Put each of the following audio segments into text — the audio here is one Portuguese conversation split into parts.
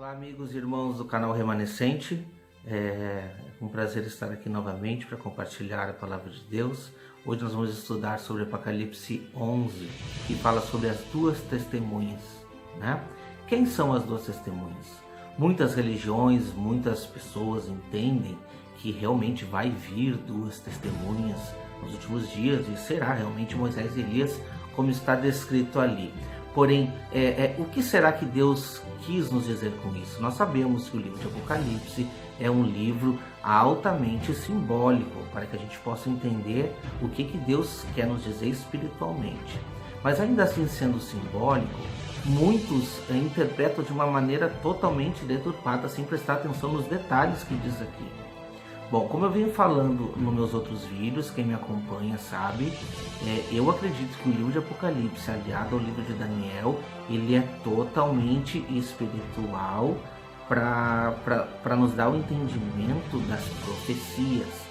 Olá amigos e irmãos do canal Remanescente, é um prazer estar aqui novamente para compartilhar a palavra de Deus. Hoje nós vamos estudar sobre Apocalipse 11, que fala sobre as duas testemunhas, né? Quem são as duas testemunhas? Muitas religiões, muitas pessoas entendem que realmente vai vir duas testemunhas nos últimos dias e será realmente Moisés e Elias, como está descrito ali. Porém, o que será que Deus quis nos dizer com isso? Nós sabemos que o livro de Apocalipse é um livro altamente simbólico, para que a gente possa entender o que Deus quer nos dizer espiritualmente. Mas ainda assim, sendo simbólico, muitos interpretam de uma maneira totalmente deturpada, sem prestar atenção nos detalhes que diz aqui. Bom, como eu venho falando nos meus outros vídeos, quem me acompanha sabe, eu acredito que o livro de Apocalipse, aliado ao livro de Daniel, ele é totalmente espiritual para nos dar o entendimento das profecias,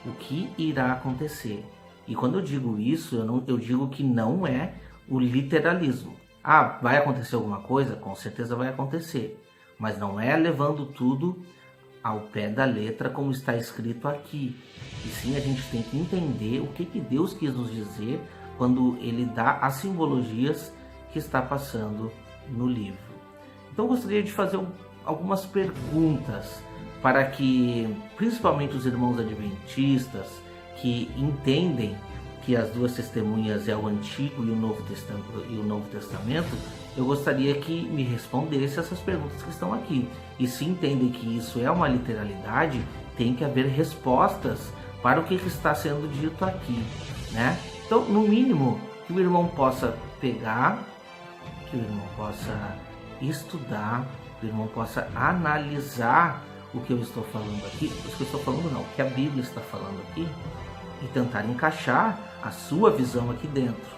o que irá acontecer. E quando eu digo isso, eu digo que não é o literalismo. Ah, vai acontecer alguma coisa? Com certeza vai acontecer, mas não é levando tudo ao pé da letra como está escrito aqui. E sim, a gente tem que entender o que Deus quis nos dizer quando ele dá as simbologias que está passando no livro. Então eu gostaria de fazer algumas perguntas para que, principalmente os irmãos adventistas, que entendem que as duas testemunhas é o Antigo e o Novo Testamento, eu gostaria que me respondesse essas perguntas que estão aqui. E se entendem que isso é uma literalidade, tem que haver respostas para o que está sendo dito aqui, né? Então, no mínimo, que o irmão possa pegar, que o irmão possa estudar, que o irmão possa analisar o que eu estou falando aqui, o que eu estou falando não, o que a Bíblia está falando aqui, e tentar encaixar a sua visão aqui dentro,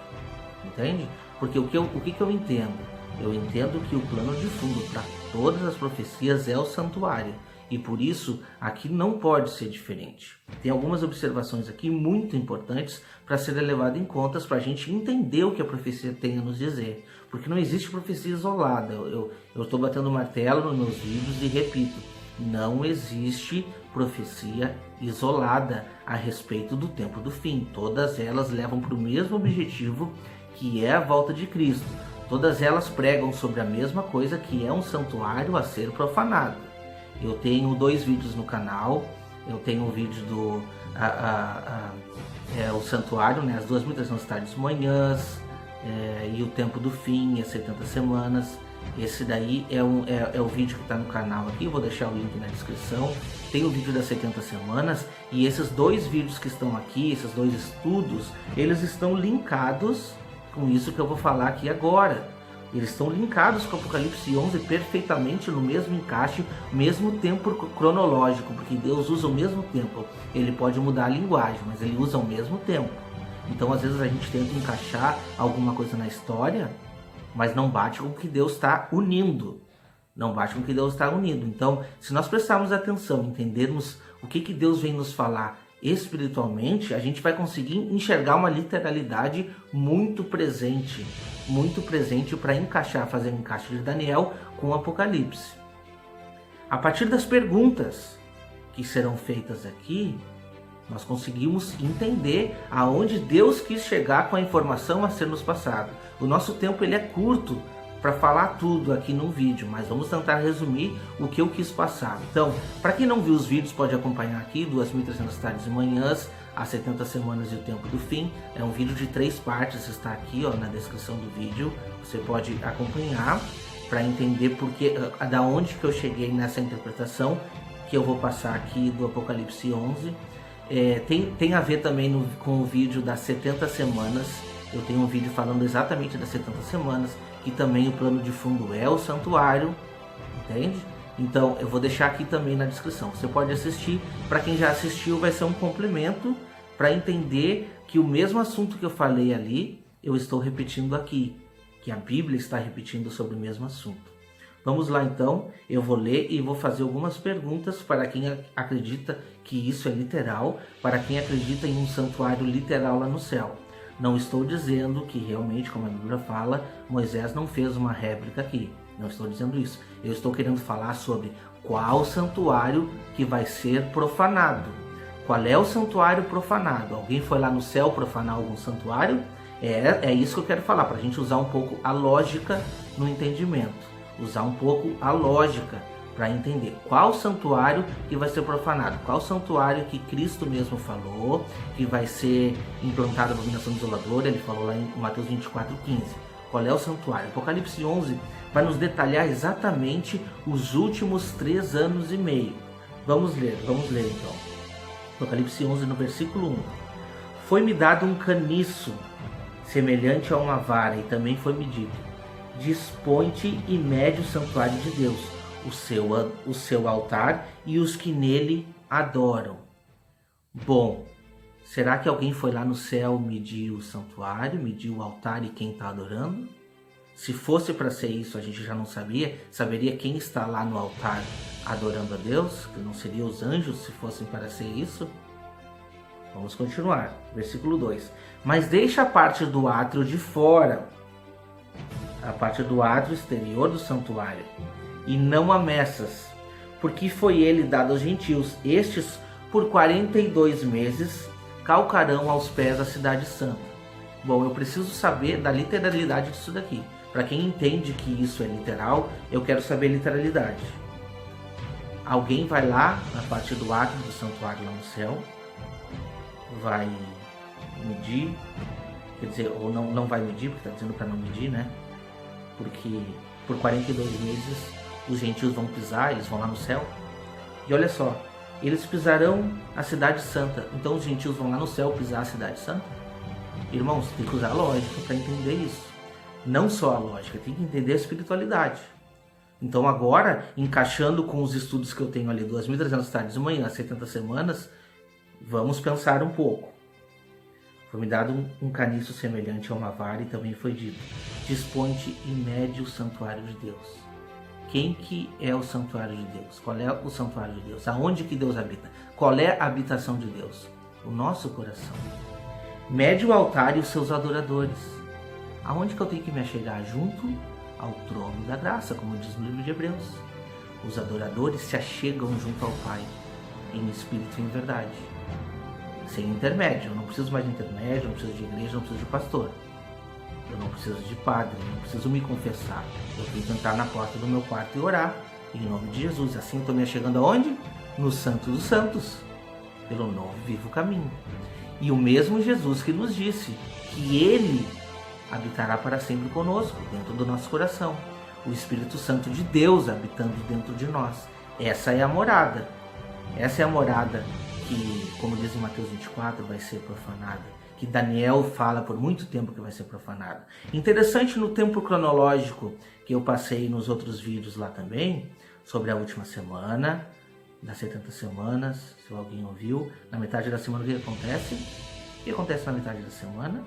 entende? Porque o que eu entendo? Eu entendo que o plano de fundo para todas as profecias é o santuário, e por isso aqui não pode ser diferente. Tem algumas observações aqui muito importantes para serem levadas em conta para a gente entender o que a profecia tem a nos dizer, porque não existe profecia isolada. Eu estou batendo martelo nos meus vídeos e repito, não existe profecia isolada a respeito do tempo do fim. Todas elas levam para o mesmo objetivo, que é a volta de Cristo. Todas elas pregam sobre a mesma coisa, que é um santuário a ser profanado. Eu tenho 2 vídeos no canal. Eu tenho um vídeo do o santuário, né, as 2.300 tardes e manhãs, e o tempo do fim, as 70 semanas. Esse daí é o vídeo que está no canal aqui, eu vou deixar o link na descrição. Tem o vídeo das 70 semanas, e esses 2 vídeos que estão aqui, esses 2 estudos, eles estão linkados com isso que eu vou falar aqui agora. Eles estão linkados com Apocalipse 11 perfeitamente no mesmo encaixe, mesmo tempo cronológico, porque Deus usa o mesmo tempo. Ele pode mudar a linguagem, mas ele usa o mesmo tempo. Então às vezes a gente tenta encaixar alguma coisa na história, mas não bate com o que Deus está unindo. Não bate com o que Deus está unindo. Então, se nós prestarmos atenção, entendermos o que Deus vem nos falar espiritualmente, a gente vai conseguir enxergar uma literalidade muito presente para encaixar, fazer um encaixe de Daniel com o Apocalipse. A partir das perguntas que serão feitas aqui, nós conseguimos entender aonde Deus quis chegar com a informação a ser nos passada. O nosso tempo ele é curto para falar tudo aqui num vídeo, mas vamos tentar resumir o que eu quis passar. Então, para quem não viu os vídeos, pode acompanhar aqui, 2.300 tardes e manhãs, as 70 semanas e o tempo do fim. É um vídeo de 3 partes, está aqui na descrição do vídeo. Você pode acompanhar para entender da onde que eu cheguei nessa interpretação que eu vou passar aqui do Apocalipse 11. Tem a ver também com o vídeo das 70 semanas. Eu tenho um vídeo falando exatamente das 70 semanas, que também o plano de fundo é o santuário, entende? Então eu vou deixar aqui também na descrição. Você pode assistir, para quem já assistiu vai ser um complemento para entender que o mesmo assunto que eu falei ali, eu estou repetindo aqui, que a Bíblia está repetindo sobre o mesmo assunto. Vamos lá então, eu vou ler e vou fazer algumas perguntas para quem acredita que isso é literal, para quem acredita em um santuário literal lá no céu. Não estou dizendo que realmente, como a Bíblia fala, Moisés não fez uma réplica aqui. Não estou dizendo isso. Eu estou querendo falar sobre qual santuário que vai ser profanado. Qual é o santuário profanado? Alguém foi lá no céu profanar algum santuário? É isso que eu quero falar, para a gente usar um pouco a lógica no entendimento. Usar um pouco a lógica para entender qual santuário que vai ser profanado, qual santuário que Cristo mesmo falou que vai ser implantado a abominação desoladora. Ele falou lá em Mateus 24:15. Qual é o santuário? Apocalipse 11 vai nos detalhar exatamente os últimos 3 anos e meio. Vamos ler então. Apocalipse 11 no versículo 1. Foi-me dado um caniço semelhante a uma vara, e também foi-me dito: dispõe-te e mede o santuário de Deus, o seu altar e os que nele adoram. Bom, será que alguém foi lá no céu medir o santuário, medir o altar e quem está adorando? Se fosse para ser isso, a gente já não saberia quem está lá no altar adorando a Deus, que não seriam os anjos se fossem para ser isso? Vamos continuar, versículo 2. Mas deixa a parte do átrio de fora, a parte do átrio exterior do santuário, e não a meças, porque foi ele dado aos gentios. Estes, por 42 meses, calcarão aos pés a cidade santa. Bom, eu preciso saber da literalidade disso daqui. Para quem entende que isso é literal, eu quero saber a literalidade. Alguém vai lá na parte do átrio do santuário lá no céu, vai medir, quer dizer, ou não vai medir, porque está dizendo para não medir, né? Porque por 42 meses os gentios vão pisar, eles vão lá no céu. E olha só, eles pisarão a cidade santa. Então os gentios vão lá no céu pisar a cidade santa? Irmãos, tem que usar a lógica para entender isso. Não só a lógica, tem que entender a espiritualidade. Então agora, encaixando com os estudos que eu tenho ali, 2.300 tardes de manhã, 70 semanas, vamos pensar um pouco. Foi-me dado um caniço semelhante a uma vara, e também foi dito: dispõe-te e mede o santuário de Deus. Quem que é o santuário de Deus? Qual é o santuário de Deus? Aonde que Deus habita? Qual é a habitação de Deus? O nosso coração. Mede o altar e os seus adoradores. Aonde que eu tenho que me achegar? Junto ao trono da graça, como diz no livro de Hebreus. Os adoradores se achegam junto ao Pai, em espírito e em verdade. Sem intermédio. Eu não preciso mais de intermédio, eu não preciso de igreja, eu não preciso de pastor. Eu não preciso de padre, eu não preciso me confessar. Eu tenho que entrar na porta do meu quarto e orar, em nome de Jesus. Assim eu estou me achegando aonde? No Santo dos Santos, pelo novo vivo caminho. E o mesmo Jesus que nos disse que Ele habitará para sempre conosco, dentro do nosso coração. O Espírito Santo de Deus habitando dentro de nós. Essa é a morada. Essa é a morada que, como diz em Mateus 24, vai ser profanada. Que Daniel fala por muito tempo que vai ser profanada. Interessante, no tempo cronológico que eu passei nos outros vídeos lá também, sobre a última semana, das 70 semanas, se alguém ouviu, na metade da semana o que acontece? O que acontece na metade da semana?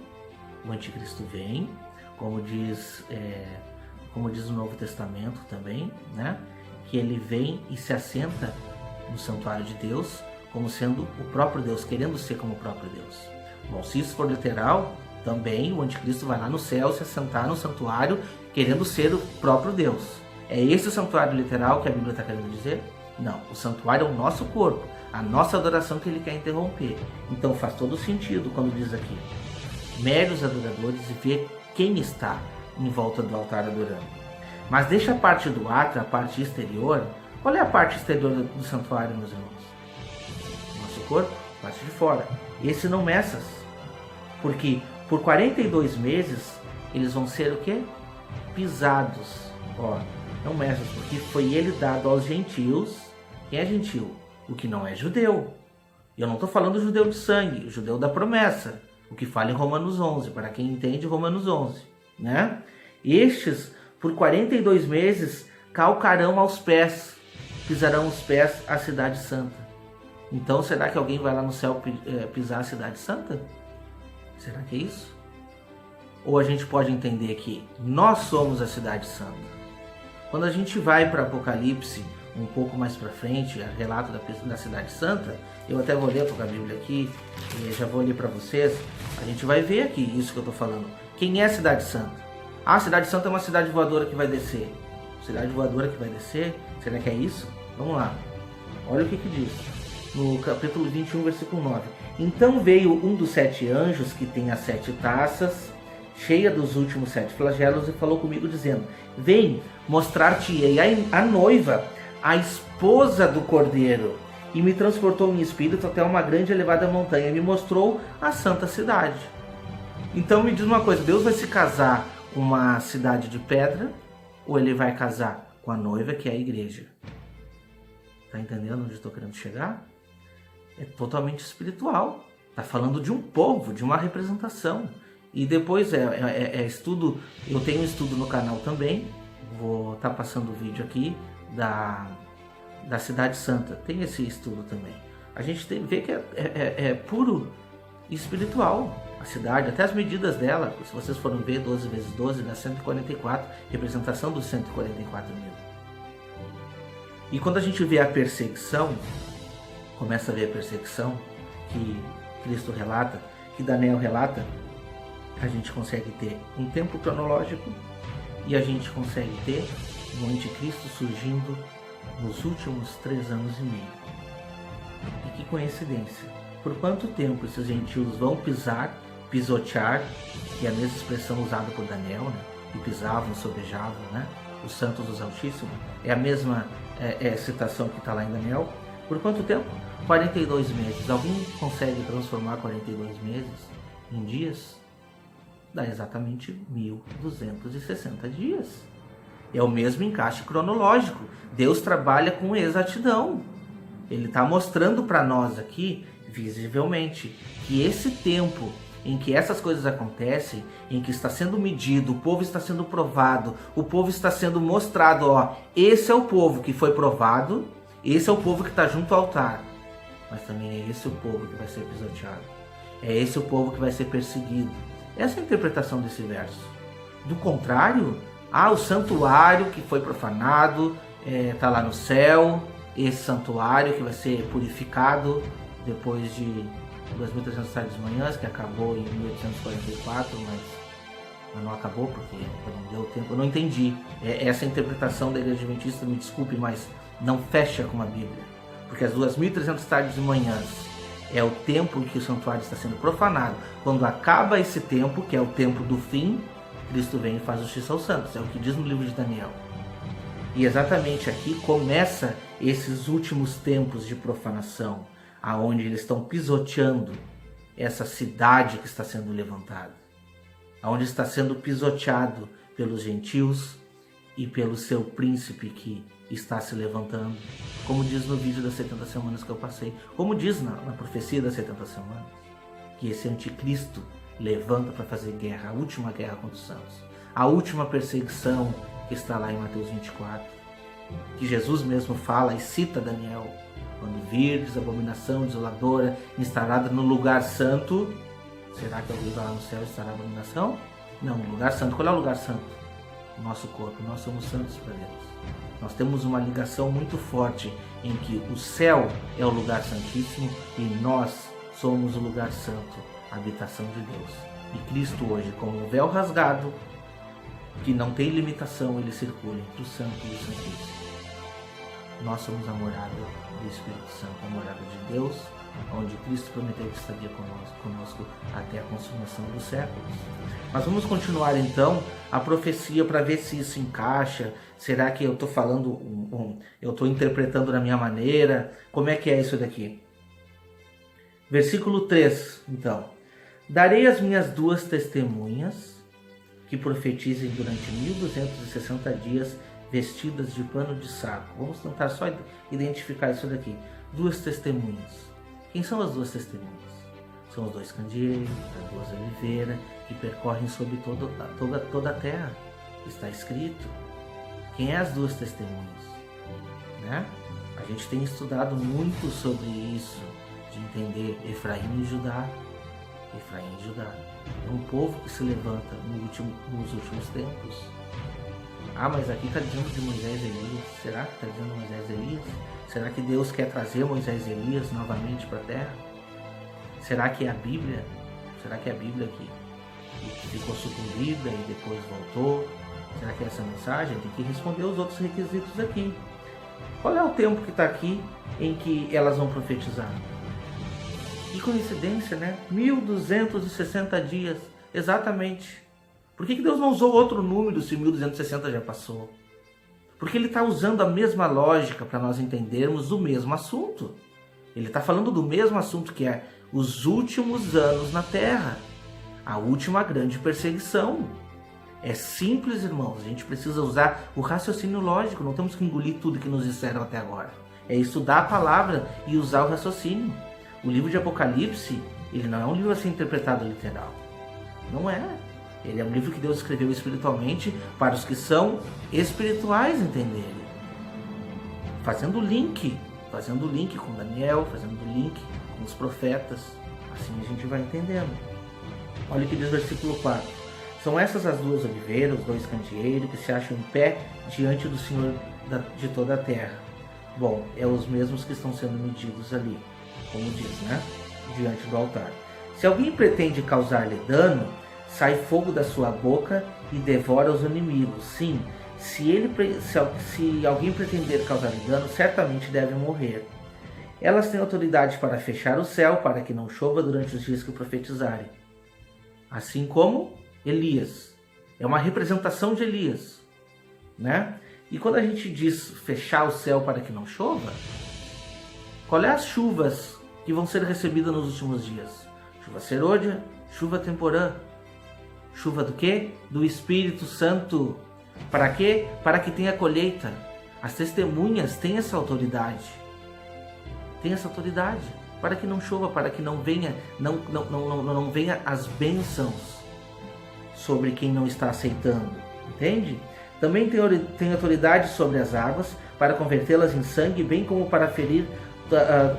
O anticristo vem, como diz o Novo Testamento também, né? Que ele vem e se assenta no santuário de Deus, como sendo o próprio Deus, querendo ser como o próprio Deus. Bom, se isso for literal, também o anticristo vai lá no céu se assentar no santuário, querendo ser o próprio Deus. É esse o santuário literal que a Bíblia está querendo dizer? Não, o santuário é o nosso corpo, a nossa adoração que ele quer interromper. Então faz todo sentido quando diz aqui: mede os adoradores e vê quem está em volta do altar adorando. Mas deixa a parte do átrio, a parte exterior. Qual é a parte exterior do santuário, meus irmãos? Nosso corpo, parte de fora. Esse não meças. Porque por 42 meses eles vão ser o quê? Pisados. Ó, não meças, porque foi ele dado aos gentios. Quem é gentil? O que não é judeu. Eu não estou falando judeu de sangue, o judeu da promessa. O que fala em Romanos 11, para quem entende Romanos 11, né? Estes, por 42 meses, calcarão aos pés, pisarão os pés à cidade santa. Então, será que alguém vai lá no céu pisar a cidade santa? Será que é isso? Ou a gente pode entender que nós somos a cidade santa? Quando a gente vai para Apocalipse, um pouco mais para frente, a relato da cidade santa, eu até vou ler a Bíblia aqui, e já vou ler para vocês, a gente vai ver aqui isso que eu estou falando. Quem é a cidade santa? A cidade santa é uma cidade voadora que vai descer. cidade voadora que vai descer? Será que é isso? Vamos lá. Olha o que diz. No capítulo 21, versículo 9. Então veio um dos 7 anjos que tem as 7 taças, cheia dos últimos 7 flagelos, e falou comigo dizendo: vem, mostrar-te-ei a noiva, a esposa do Cordeiro. E me transportou em espírito até uma grande e elevada montanha e me mostrou a santa cidade. Então me diz uma coisa, Deus vai se casar com uma cidade de pedra, ou ele vai casar com a noiva, que é a igreja? Tá entendendo onde eu estou querendo chegar? É totalmente espiritual. Tá falando de um povo, de uma representação. E depois estudo, eu tenho um estudo no canal também, vou estar passando o vídeo aqui da Cidade Santa. Tem esse estudo também. A gente vê que é puro espiritual a cidade, até as medidas dela. Se vocês forem ver, 12 vezes 12 dá 144, representação dos 144 mil. E quando a gente vê a perseguição, começa a ver a perseguição que Cristo relata, que Daniel relata, a gente consegue ter um tempo cronológico e a gente consegue ter o anticristo surgindo nos últimos 3 anos e meio. E que coincidência! Por quanto tempo esses gentios vão pisotear, que é a mesma expressão usada por Daniel, né? Que pisavam, sobejavam, né? Os santos dos Altíssimos, é a mesma citação que está lá em Daniel. Por quanto tempo? 42 meses. Alguém consegue transformar 42 meses em dias? Dá exatamente 1260 dias. É o mesmo encaixe cronológico. Deus trabalha com exatidão. Ele está mostrando para nós aqui, visivelmente, que esse tempo em que essas coisas acontecem, em que está sendo medido, o povo está sendo provado, o povo está sendo mostrado, ó, esse é o povo que foi provado, esse é o povo que está junto ao altar, mas também é esse o povo que vai ser pisoteado, é esse o povo que vai ser perseguido. Essa é a interpretação desse verso. Do contrário, o santuário que foi profanado está lá no céu, esse santuário que vai ser purificado depois de 2.300 tardes de manhãs, que acabou em 1844, mas não acabou porque não deu tempo. Eu não entendi. Essa interpretação da Igreja Adventista, me desculpe, mas não fecha com a Bíblia. Porque as 2.300 tardes de manhãs é o tempo em que o santuário está sendo profanado. Quando acaba esse tempo, que é o tempo do fim, Cristo vem e faz justiça aos santos. É o que diz no livro de Daniel. E exatamente aqui começa esses últimos tempos de profanação, aonde eles estão pisoteando essa cidade que está sendo levantada, aonde está sendo pisoteado pelos gentios e pelo seu príncipe que está se levantando, como diz no vídeo das 70 semanas que eu passei, como diz na profecia das 70 semanas, que esse anticristo levanta para fazer guerra, a última guerra contra os santos, a última perseguição que está lá em Mateus 24, que Jesus mesmo fala e cita Daniel: quando virdes a abominação desoladora instalada no lugar santo. Será que alguém vai lá no céu estará a abominação? Não, no lugar santo. Qual é o lugar santo? O nosso corpo. Nós somos santos para Deus. Nós temos uma ligação muito forte em que o céu é o lugar santíssimo e nós somos o lugar santo, a habitação de Deus. E Cristo hoje, como um véu rasgado, que não tem limitação, ele circula entre o santo e o santíssimo. Nós somos a morada do Espírito Santo, a morada de Deus, onde Cristo prometeu que estaria conosco até a consumação dos séculos. Mas vamos continuar então a profecia para ver se isso encaixa. Será que eu estou falando, eu estou interpretando da minha maneira? Como é que é isso daqui? Versículo 3, então. Darei as minhas 2 testemunhas que profetizem durante 1260 dias vestidas de pano de saco. Vamos tentar só identificar isso daqui. 2 testemunhas. Quem são as 2 testemunhas? São os 2 candeeiros, as 2 oliveiras, que percorrem sobre toda a terra. Está escrito. Quem é as 2 testemunhas? Né? A gente tem estudado muito sobre isso, de entender Efraim e Judá. Efraim e Judá. É um povo que se levanta nos últimos tempos. Mas aqui está dizendo de Moisés e Elias. Será que está dizendo Moisés e Elias? Será que Deus quer trazer Moisés e Elias novamente para a terra? Será que é a Bíblia? Será que é a Bíblia que ficou sucumbida e depois voltou? Será que é essa mensagem? Tem que responder os outros requisitos aqui. Qual é o tempo que está aqui em que elas vão profetizar? Que coincidência, né? 1260 dias, exatamente. Por que Deus não usou outro número se 1260 já passou? Porque Ele está usando a mesma lógica para nós entendermos o mesmo assunto. Ele está falando do mesmo assunto, que é os últimos anos na Terra. A última grande perseguição. É simples, irmãos. A gente precisa usar o raciocínio lógico. Não temos que engolir tudo que nos disseram até agora. É estudar a palavra e usar o raciocínio. O livro de Apocalipse, ele não é um livro a ser interpretado literal. Não é. Ele é um livro que Deus escreveu espiritualmente para os que são espirituais entenderem. Fazendo link com Daniel, fazendo link com os profetas. Assim a gente vai entendendo. Olha o que diz o versículo 4. São essas as duas oliveiras, os dois candeeiros que se acham em pé diante do Senhor de toda a terra. Bom, é os mesmos que estão sendo medidos ali, como diz, né? Diante do altar. Se alguém pretende causar-lhe dano, sai fogo da sua boca e devora os inimigos. Sim, se alguém pretender causar-lhe dano, certamente deve morrer. Elas têm autoridade para fechar o céu, para que não chova durante os dias que profetizarem. Assim como Elias. É uma representação de Elias, né? E quando a gente diz fechar o céu para que não chova, qual é as chuvas que vão ser recebidas nos últimos dias? Chuva serôdia, chuva temporã. Chuva do quê? Do Espírito Santo. Para quê? Para que tenha colheita. As testemunhas têm essa autoridade. Tem essa autoridade. Para que não chova, para que não venha, não venha as bênçãos sobre quem não está aceitando. Entende? Também tem autoridade sobre as águas para convertê-las em sangue, bem como para ferir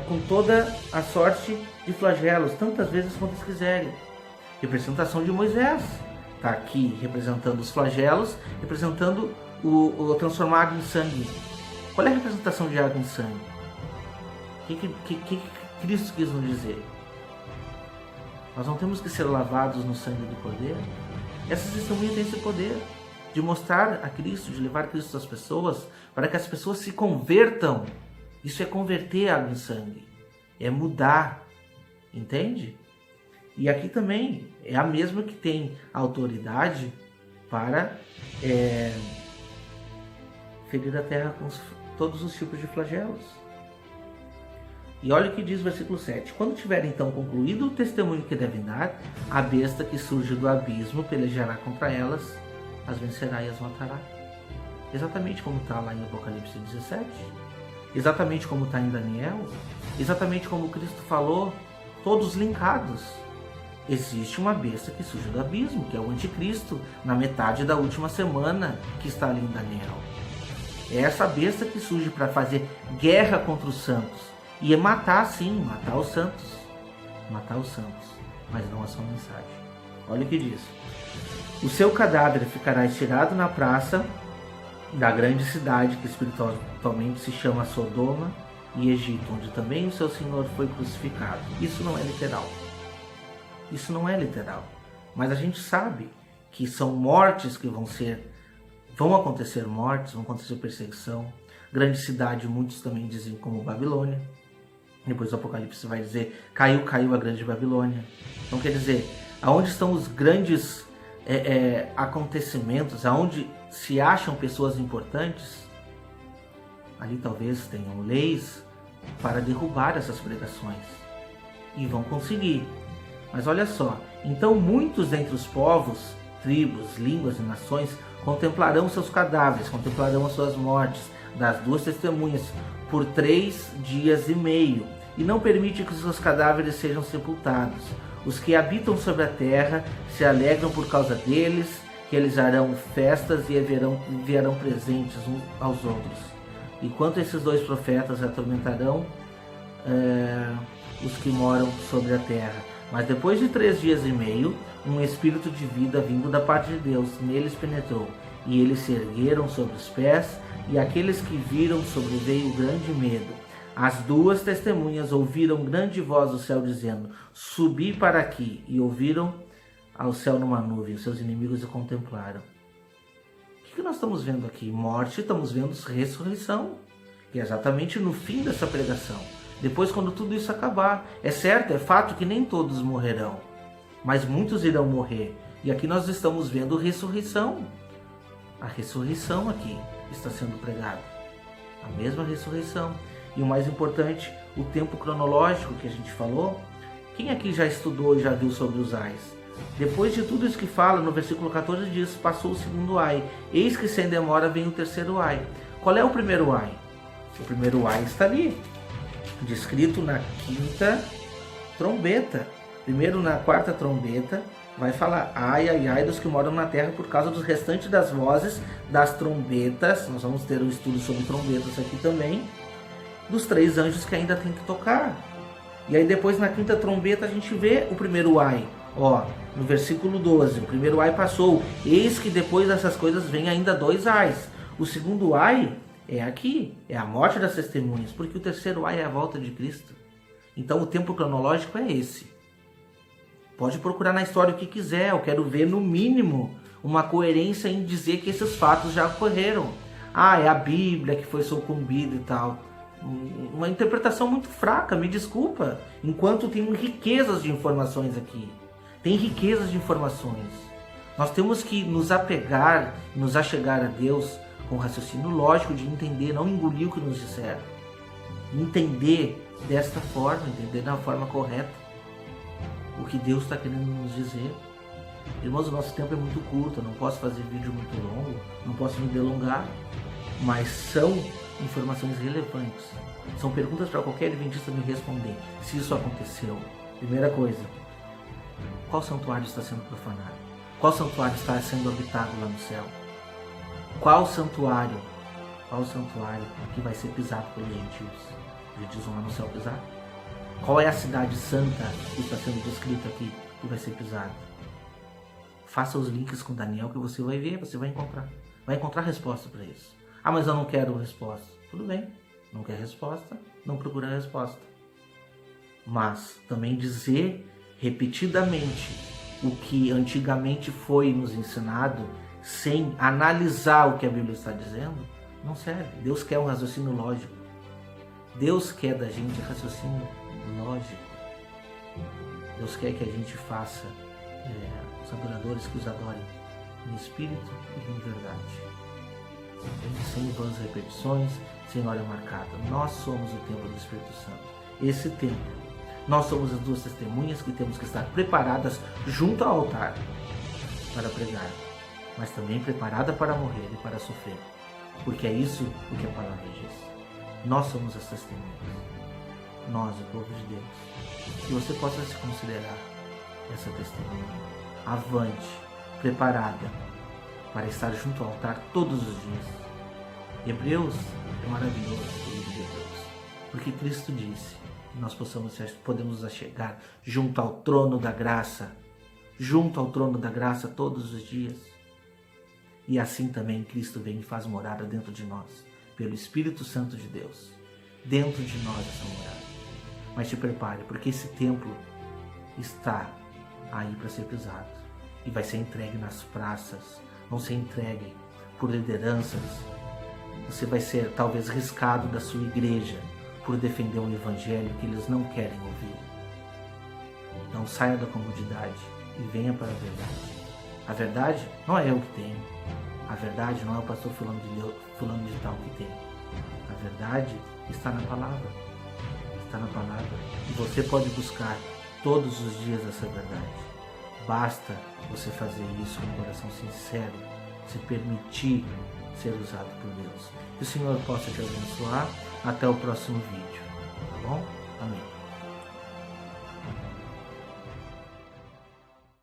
com toda a sorte de flagelos, tantas vezes quantas quiserem. Representação de Moisés. Está aqui representando os flagelos, representando o transformar água em sangue. Qual é a representação de água em sangue? O que Cristo quis nos dizer? Nós não temos que ser lavados no sangue do Cordeiro? Essas testemunhas têm esse poder de mostrar a Cristo, de levar Cristo às pessoas, para que as pessoas se convertam. Isso é converter água em sangue, é mudar, entende? E aqui também é a mesma que tem autoridade para ferir a terra com todos os tipos de flagelos. E olha o que diz o versículo 7. Quando tiver então concluído o testemunho que devem dar, a besta que surge do abismo pelejará contra elas, as vencerá e as matará. Exatamente como está lá em Apocalipse 17. Exatamente como está em Daniel. Exatamente como Cristo falou, todos linkados. Existe uma besta que surge do abismo, que é o anticristo, na metade da última semana, que está ali em Daniel. É essa besta que surge para fazer guerra contra os santos. E é matar, sim, matar os santos. Matar os santos, mas não a sua mensagem. Olha o que diz. O seu cadáver ficará estirado na praça da grande cidade, que espiritualmente se chama Sodoma e Egito, onde também o seu Senhor foi crucificado. Isso não é literal. Isso não é literal. Mas a gente sabe que são mortes que vão acontecer mortes, vão acontecer perseguição. Grande cidade, muitos também dizem como Babilônia. Depois o Apocalipse vai dizer, caiu a grande Babilônia. Então quer dizer, aonde estão os grandes acontecimentos, aonde se acham pessoas importantes, ali talvez tenham leis para derrubar essas pregações. E vão conseguir. Mas olha só, então muitos dentre os povos, tribos, línguas e nações contemplarão seus cadáveres, contemplarão as suas mortes, das duas testemunhas, por 3 dias e meio, e não permite que os seus cadáveres sejam sepultados. Os que habitam sobre a terra se alegram por causa deles, realizarão festas e enviarão presentes uns aos outros. Enquanto esses 2 profetas atormentarão os que moram sobre a terra. Mas depois de 3 dias e meio, um espírito de vida vindo da parte de Deus neles penetrou, e eles se ergueram sobre os pés, e aqueles que viram sobreveio grande medo. As 2 testemunhas ouviram grande voz do céu dizendo, subi para aqui, e ouviram ao céu numa nuvem, os seus inimigos o contemplaram. O que nós estamos vendo aqui? Morte, estamos vendo ressurreição, que é exatamente no fim dessa pregação. Depois, quando tudo isso acabar, é certo, é fato que nem todos morrerão, mas muitos irão morrer. E aqui nós estamos vendo ressurreição. A ressurreição aqui está sendo pregada. A mesma ressurreição. E o mais importante, o tempo cronológico que a gente falou. Quem aqui já estudou e já viu sobre os ais? Depois de tudo isso que fala, no versículo 14 diz, passou o segundo ai. Eis que sem demora vem o terceiro ai. Qual é o primeiro ai? O primeiro ai está ali, descrito na quinta trombeta. Primeiro na quarta trombeta vai falar, ai, ai, ai dos que moram na terra por causa dos restantes das vozes das trombetas. Nós vamos ter um estudo sobre trombetas aqui também, dos 3 anjos que ainda tem que tocar. E aí depois na quinta trombeta a gente vê o primeiro ai. Ó, no versículo 12, o primeiro ai passou, eis que depois dessas coisas vem ainda 2 ais. O segundo ai é aqui, é a morte das testemunhas, porque o terceiro ai é a volta de Cristo. Então o tempo cronológico é esse. Pode procurar na história o que quiser, eu quero ver no mínimo uma coerência em dizer que esses fatos já ocorreram. Ah, é a Bíblia que foi sucumbida e tal. Uma interpretação muito fraca, me desculpa. Enquanto tem riquezas de informações aqui. Tem riquezas de informações. Nós temos que nos apegar, nos achegar a Deus com raciocínio lógico de entender, não engolir o que nos disseram. Entender desta forma, entender da forma correta o que Deus está querendo nos dizer. Irmãos, o nosso tempo é muito curto, eu não posso fazer vídeo muito longo, não posso me delongar, mas são informações relevantes. São perguntas para qualquer adventista me responder, se isso aconteceu. Primeira coisa, qual santuário está sendo profanado? Qual santuário está sendo habitado lá no céu? Qual santuário que vai ser pisado pelos gentios? Os gentios vão lá no céu pisar? Qual é a cidade santa que está sendo descrita aqui que vai ser pisada? Faça os links com Daniel que você vai ver, você vai encontrar. Vai encontrar resposta para isso. Ah, mas eu não quero resposta. Tudo bem, não quer resposta, não procura resposta. Mas também dizer repetidamente o que antigamente foi nos ensinado, sem analisar o que a Bíblia está dizendo, não serve. Deus quer um raciocínio lógico. Deus quer da gente raciocínio lógico. Deus quer que a gente faça os adoradores que os adorem em espírito e em verdade. Sem vãs repetições, sem hora marcada. Nós somos o templo do Espírito Santo. Esse templo, nós somos as 2 testemunhas que temos que estar preparadas junto ao altar para pregar, mas também preparada para morrer e para sofrer, porque é isso o que a palavra diz. Nós somos as testemunhas, nós, o povo de Deus. Que você possa se considerar essa testemunha, avante, preparada para estar junto ao altar todos os dias. Hebreus é maravilhoso, o livro de Hebreus, porque Cristo disse que nós podemos nos achegar junto ao trono da graça, todos os dias. E assim também Cristo vem e faz morada dentro de nós, pelo Espírito Santo de Deus, dentro de nós essa morada. Mas te prepare, porque esse templo está aí para ser pisado e vai ser entregue nas praças, vão ser entregue por lideranças. Você vai ser talvez riscado da sua igreja por defender um evangelho que eles não querem ouvir. Então saia da comodidade e venha para a verdade. A verdade não é eu que tenho. A verdade não é o pastor fulano de tal que tem. A verdade está na palavra. Está na palavra. E você pode buscar todos os dias essa verdade. Basta você fazer isso com um coração sincero, se permitir ser usado por Deus. Que o Senhor possa te abençoar. Até o próximo vídeo. Tá bom? Amém.